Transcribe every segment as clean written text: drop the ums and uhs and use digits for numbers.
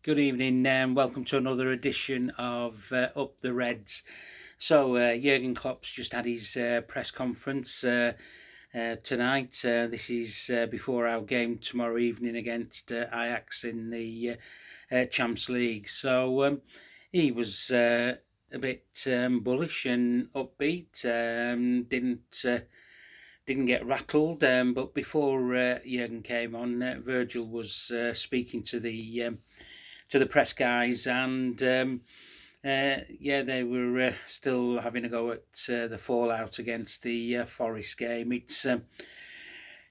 Good evening and welcome to another edition of Up the Reds. So, Jurgen Klopp's just had his press conference tonight. This is before our game tomorrow evening against Ajax in the Champions League. So, he was a bit bullish and upbeat. Didn't get rattled, but before Jurgen came on, Virgil was speaking to the press guys, and they were still having a go at the fallout against the Forest game. It's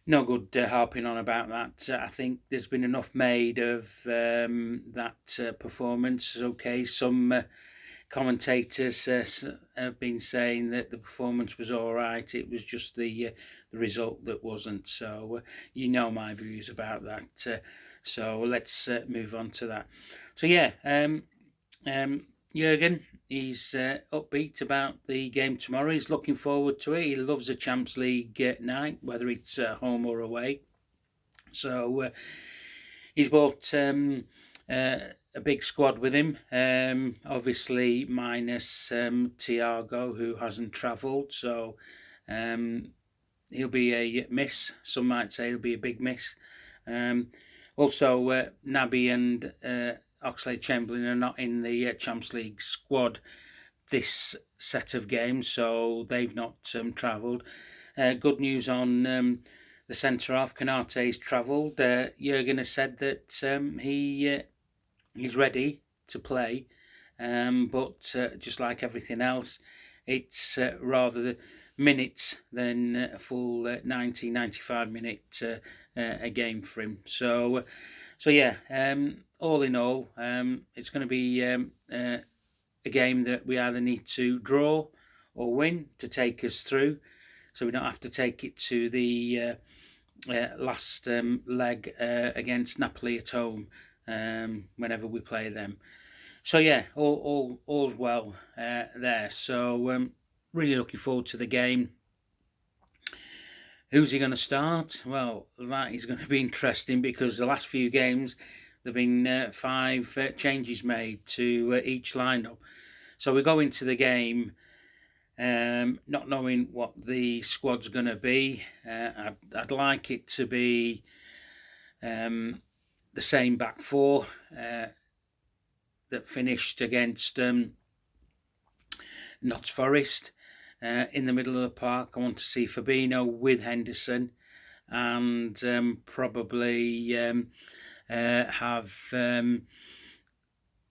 no good harping on about that. I think there's been enough made of that performance. Okay, some commentators have been saying that the performance was all right. It was just the result that wasn't. So you know my views about that. So let's move on to that. So Jurgen, he's upbeat about the game tomorrow. He's looking forward to it. He loves a Champions League night, whether it's home or away. So he's bought a big squad with him, obviously minus Thiago, who hasn't travelled. So he'll be a miss. Some might say he'll be a big miss. Also, Naby and Oxlade-Chamberlain are not in the Champions League squad this set of games, so they've not travelled. Good news on the centre-half. Konaté's travelled. Jurgen has said that he's ready to play, but just like everything else, it's rather the minutes than a full 90, 95 minute a game for him. So all in all, it's going to be a game that we either need to draw or win to take us through, so we don't have to take it to the last leg against Napoli at home whenever we play them. So all's well there. So really looking forward to the game. Who's he going to start? Well, that is going to be interesting because the last few games there have been 5 changes made to each lineup. So we go into the game not knowing what the squad's going to be. I'd like it to be the same back four that finished against Notts Forest. In the middle of the park, I want to see Fabinho with Henderson, and probably have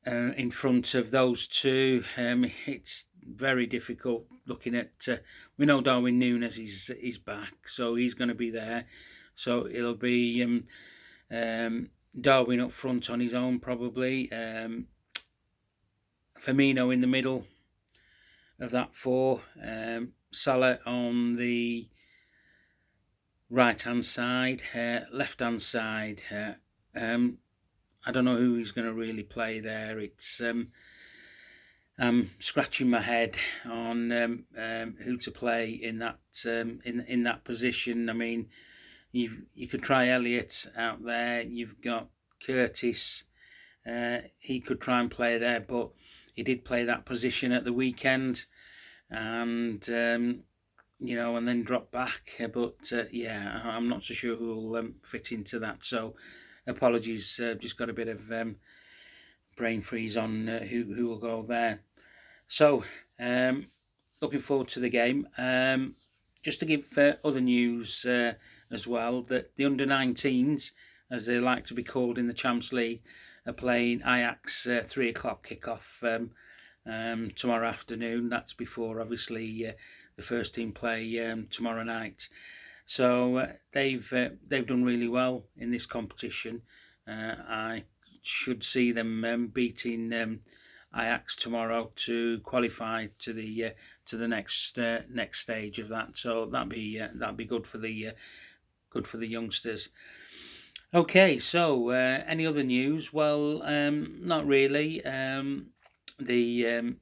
in front of those two. It's very difficult looking at. We know Darwin Núñez is back, so he's going to be there. So it'll be Darwin up front on his own, probably. Firmino in the middle of that 4. Salah on the right hand side, left hand side. I don't know who he's going to really play there. It's I'm scratching my head on who to play in that in that position. I mean, you could try Elliott out there. You've got Curtis. He could try and play there, but he did play that position at the weekend, and and then drop back. But I'm not so sure who will fit into that. So apologies, just got a bit of brain freeze on who will go there. So looking forward to the game. Just to give other news as well, that the under-19s, as they like to be called in the Champions League, are playing Ajax 3 o'clock kickoff tomorrow afternoon. That's before, obviously, the first team play tomorrow night. So they've done really well in this competition. I should see them beating Ajax tomorrow to qualify to the next stage of that. So that'd be good for the youngsters. Okay, so any other news? Well, not really. The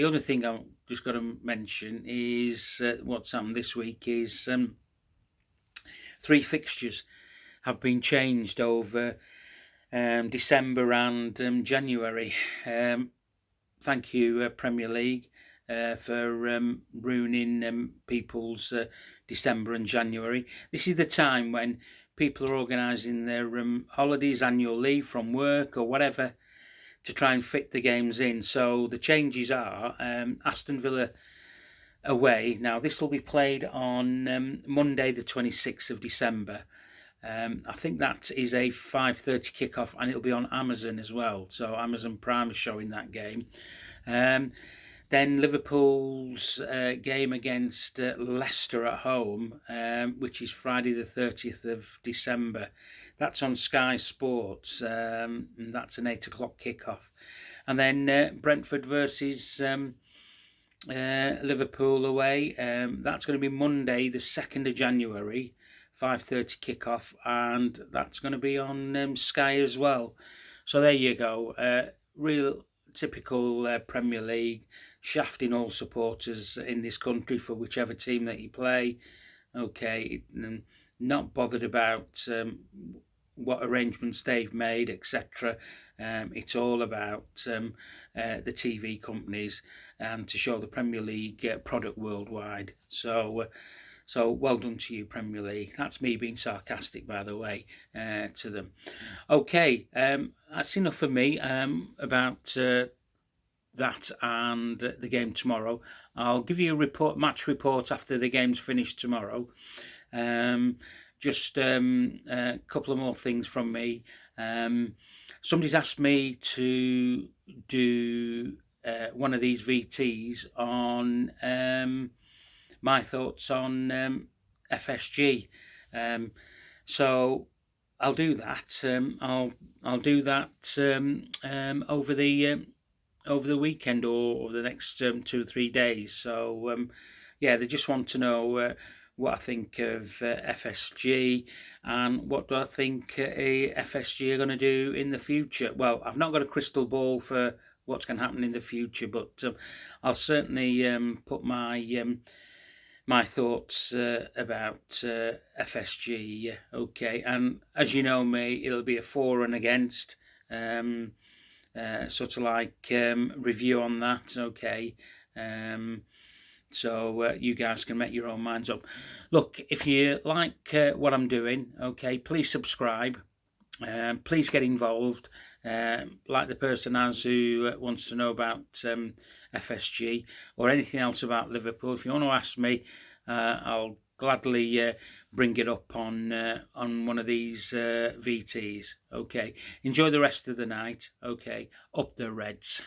other thing I've just got to mention is what's happened this week is 3 fixtures have been changed over December and January. Thank you, Premier League, for ruining people's December and January. This is the time when people are organising their holidays, annual leave from work or whatever to try and fit the games in. So the changes are Aston Villa away. Now this will be played on Monday the 26th of December. I think that is a 5:30 kickoff, and it'll be on Amazon as well. So Amazon Prime is showing that game. Then Liverpool's game against Leicester at home, which is Friday the 30th of December. That's on Sky Sports. And that's an 8 o'clock kickoff. And then Brentford versus Liverpool away. That's going to be Monday the 2nd of January. 5:30 kickoff, and that's going to be on Sky as well. So there you go. Real typical Premier League, shafting all supporters in this country for whichever team that you play. Okay, not bothered about what arrangements they've made, etc. It's all about the TV companies and to show the Premier League product worldwide. So well done to you, Premier League. That's me being sarcastic, by the way, to them. Okay, that's enough for me about that and the game tomorrow. I'll give you a match report after the game's finished tomorrow. Just a couple of more things from me. Somebody's asked me to do one of these VTs on my thoughts on FSG. So I'll do that. I'll do that over the weekend or over the next 2 or 3 days. So yeah, they just want to know what I think of FSG and what do I think FSG are going to do in the future. Well, I've not got a crystal ball for what's going to happen in the future, but I'll certainly put my thoughts about FSG. Okay, and as you know me, it'll be a for and against, sort of like review on that. Okay, so you guys can make your own minds up. Look, if you like what I'm doing, okay, please subscribe. Please get involved, like the person has who wants to know about FSG or anything else about Liverpool. If you want to ask me, I'll gladly bring it up on one of these VTs. Okay, enjoy the rest of the night. Okay, up the Reds.